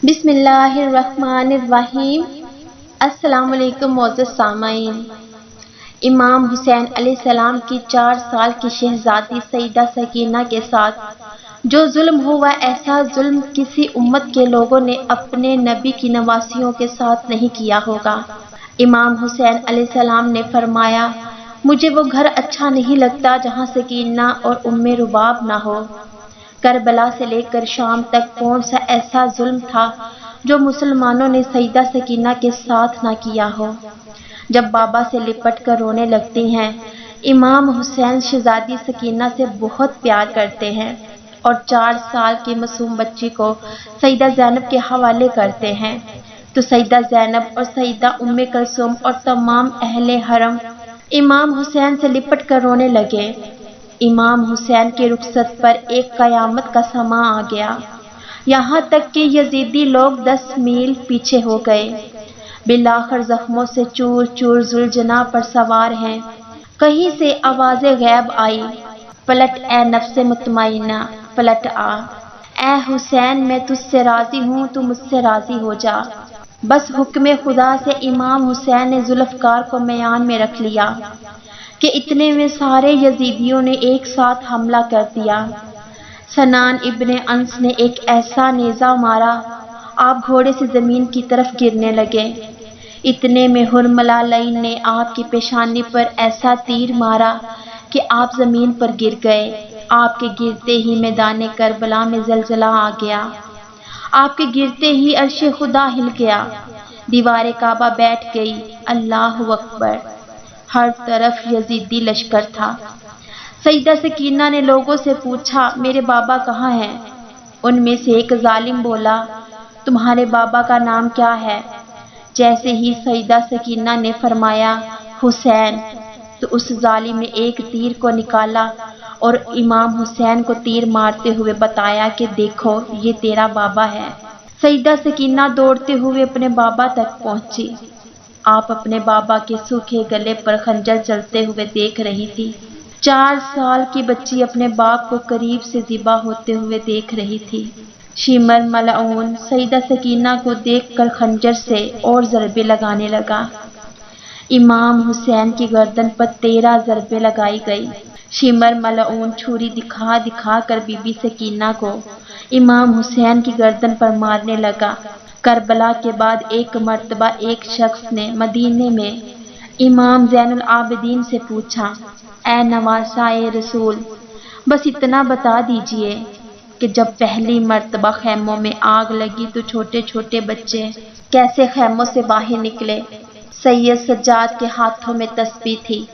بسم اللہ الرحمن الرحیم۔ السلام علیکم معزز سامعین۔ امام حسین علیہ السلام کی 4 سال کی شہزادی سیدہ سکینہ کے ساتھ جو ظلم ہوا، ایسا ظلم کسی امت کے لوگوں نے اپنے نبی کی نواسیوں کے ساتھ نہیں کیا ہوگا۔ امام حسین علیہ السلام نے فرمایا، مجھے وہ گھر اچھا نہیں لگتا جہاں سکینہ اور رباب نہ ہو۔ کربلا سے لے کر شام تک کون سا ایسا ظلم تھا جو مسلمانوں نے سیدہ سکینہ کے ساتھ نہ کیا ہو۔ جب بابا سے لپٹ کر رونے لگتی ہیں، امام حسین شہزادی سکینہ سے بہت پیار کرتے ہیں اور 4 سال کی معصوم بچی کو سیدہ زینب کے حوالے کرتے ہیں، تو سیدہ زینب اور سیدہ کلثوم اور تمام اہل حرم امام حسین سے لپٹ کر رونے لگے۔ امام حسین کی رخصت پر ایک قیامت کا سماں آ گیا، یہاں تک کہ یزیدی لوگ 10 میل پیچھے ہو گئے۔ بالآخر زخموں سے چور چور ذوالجناح پر سوار ہیں۔ کہیں سے آواز غیب آئی، پلٹ اے نفس مطمئنہ، پلٹ آ، اے حسین میں تجھ سے راضی ہوں، تو مجھ سے راضی ہو جا۔ بس حکم خدا سے امام حسین نے ذوالفقار کو میان میں رکھ لیا کہ اتنے میں سارے یزیدیوں نے ایک ساتھ حملہ کر دیا۔ سنان ابن انس نے ایک ایسا نیزہ مارا، آپ گھوڑے سے زمین کی طرف گرنے لگے۔ اتنے میں حرملہ لعین نے آپ کی پیشانی پر ایسا تیر مارا کہ آپ زمین پر گر گئے۔ آپ کے گرتے ہی میدان کربلا میں زلزلہ آ گیا، آپ کے گرتے ہی عرش خدا ہل گیا، دیوار کعبہ بیٹھ گئی۔ اللہ اکبر! ہر طرف یزیدی لشکر تھا۔ سیدہ سکینہ نے لوگوں سے پوچھا، میرے بابا کہاں ہیں؟ ان میں سے ایک ظالم بولا، تمہارے بابا کا نام کیا ہے؟ جیسے ہی سیدہ سکینہ نے فرمایا حسین، تو اس ظالم نے ایک تیر کو نکالا اور امام حسین کو تیر مارتے ہوئے بتایا کہ دیکھو یہ تیرا بابا ہے۔ سیدہ سکینہ دوڑتے ہوئے اپنے بابا تک پہنچی۔ آپ اپنے بابا کے سوکھے گلے پر خنجر چلتے ہوئے دیکھ رہی تھی۔ 4 سال کی بچی اپنے باپ کو قریب سے ذبح ہوتے ہوئے دیکھ رہی تھی۔ شیمر ملعون سیدہ سکینہ کو دیکھ کر خنجر سے اور ضربے لگانے لگا۔ امام حسین کی گردن پر 13 ضربیں لگائی گئی۔ شیمر ملعون چھری دکھا دکھا کر بی بی سکینہ کو امام حسین کی گردن پر مارنے لگا۔ کربلا کے بعد ایک مرتبہ ایک شخص نے مدینے میں امام زین العابدین سے پوچھا، اے نواسائے رسول، بس اتنا بتا دیجئے کہ جب پہلی مرتبہ خیموں میں آگ لگی تو چھوٹے چھوٹے بچے کیسے خیموں سے باہر نکلے؟ سید سجاد کے ہاتھوں میں تسبیح تھی۔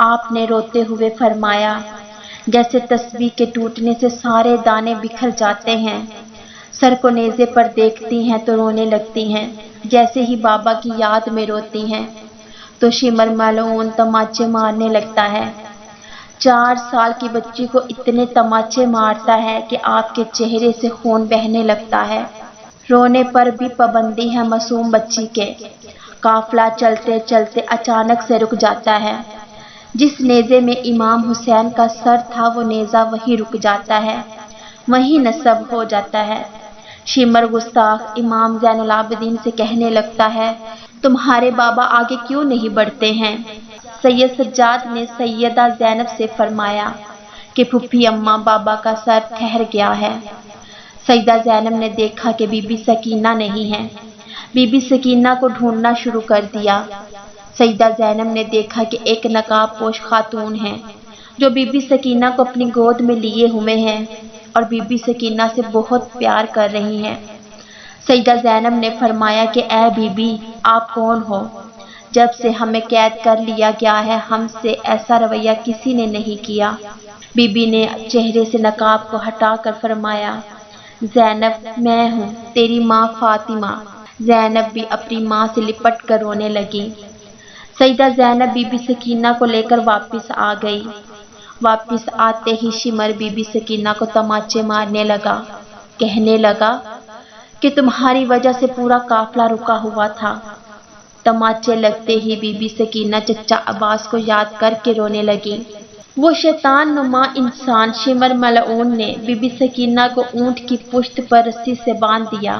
آپ نے روتے ہوئے فرمایا، جیسے تسبیح کے ٹوٹنے سے سارے دانے بکھر جاتے ہیں۔ سر کو نیزے پر دیکھتی ہیں تو رونے لگتی ہیں، جیسے ہی بابا کی یاد میں روتی ہیں۔ تو شیمر ملعون تماچے مارنے لگتا ہے۔ 4 سال کی بچی کو اتنے تماچے مارتا ہے کہ آپ کے چہرے سے خون بہنے لگتا ہے۔ رونے پر بھی پابندی ہے معصوم بچی کے۔ قافلہ چلتے چلتے اچانک سے رک جاتا ہے۔ جس نیزے میں امام حسین کا سر تھا وہ نیزہ وہیں رک جاتا ہے، وہیں نصب ہو جاتا ہے۔ شیمر گستاخ امام زین العابدین سے کہنے لگتا ہے، تمہارے بابا آگے کیوں نہیں بڑھتے ہیں؟ سید سجاد نے سیدہ زینب سے فرمایا کہ پھوپھی اماں، بابا کا سر ٹھہر گیا ہے۔ سیدہ زینب نے دیکھا کہ بی بی سکینہ نہیں ہے، بی بی سکینہ کو ڈھونڈنا شروع کر دیا۔ سیدہ زینب نے دیکھا کہ ایک نقاب پوش خاتون ہے جو بی بی سکینہ کو اپنی گود میں لیے ہوئے ہیں اور بی بی سکینہ سے بہت پیار کر رہی ہیں۔ سیدہ زینب نے فرمایا کہ اے بی بی، آپ کون ہو؟ جب سے ہمیں قید کر لیا گیا ہے ہم سے ایسا رویہ کسی نے نہیں کیا۔ بی بی نے چہرے سے نقاب کو ہٹا کر فرمایا، زینب میں ہوں، تیری ماں فاطمہ۔ زینب بھی اپنی ماں سے لپٹ کر رونے لگی۔ سیدہ زینب بی بی سکینہ کو لے کر واپس آ گئی۔ واپس آتے ہی شیمر بی بی سکینہ کو تماچے مارنے لگا، کہنے لگا کہ تمہاری وجہ سے پورا قافلہ رکا ہوا تھا۔ تماچے لگتے ہی بی بی سکینہ چچا عباس کو یاد کر کے رونے لگی۔ وہ شیطان نما انسان شیمر ملعون نے بی بی سکینہ کو اونٹ کی پشت پر رسی سے باندھ دیا۔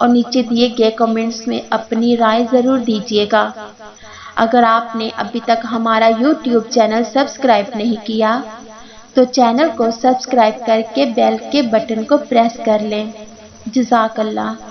اور نیچے دیے گئے کمنٹس میں اپنی رائے ضرور دیجیے گا۔ اگر آپ نے ابھی تک ہمارا یوٹیوب چینل سبسکرائب نہیں کیا تو چینل کو سبسکرائب کر کے بیل کے بٹن کو پریس کر لیں۔ جزاک اللہ۔